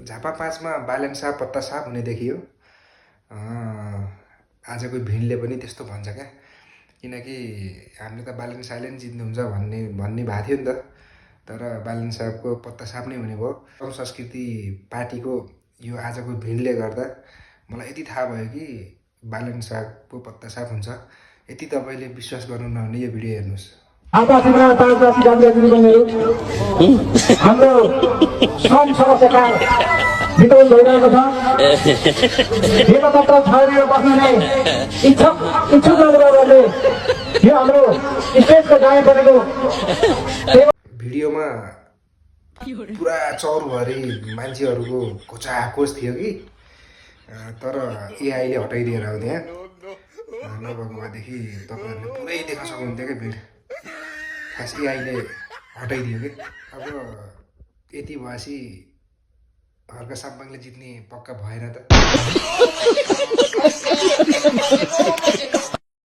झापा 5 मा बालन साहब पत्ता साफ हुने देखियो। आजको भिडले पनि त्यस्तो भन्छ क्या, किनकि हामीले त बालन साइलेन्ट जित्नुहुन्छ भन्ने भएको थियो नि त, तर बालन साहबको पत्ता साफ नै हुने भयो। संस्कृति पार्टीको यो आजको भिडले गर्दा मलाई यति थाहा भयो कि बालन साहबको पत्ता साफ हुन्छ। यति तपाईँले विश्वास गर्नु नहुने यो भिडियो हेर्नुहोस्। हाम्रो श्रम समस्याका वितरण भइरहेको छ। यो मात्र छरेर बस्ने इच्छुक नगरहरूले यो हाम्रो स्टेजको जाने परेको भिडियोमा पुरा चौरभरि मान्छेहरूको खोचाखोच थियो कि, तर एआईले हटाइदिएर हो त्यहाँ। नभएको भएदेखि तपाईँहरूले पुरै देख्न सक्नुहुन्थ्यो क्या भिड। खास एआईले हटाइदियो कि। अब यति भएपछि हर्क साम्पाङले जित्ने पक्का भएन त।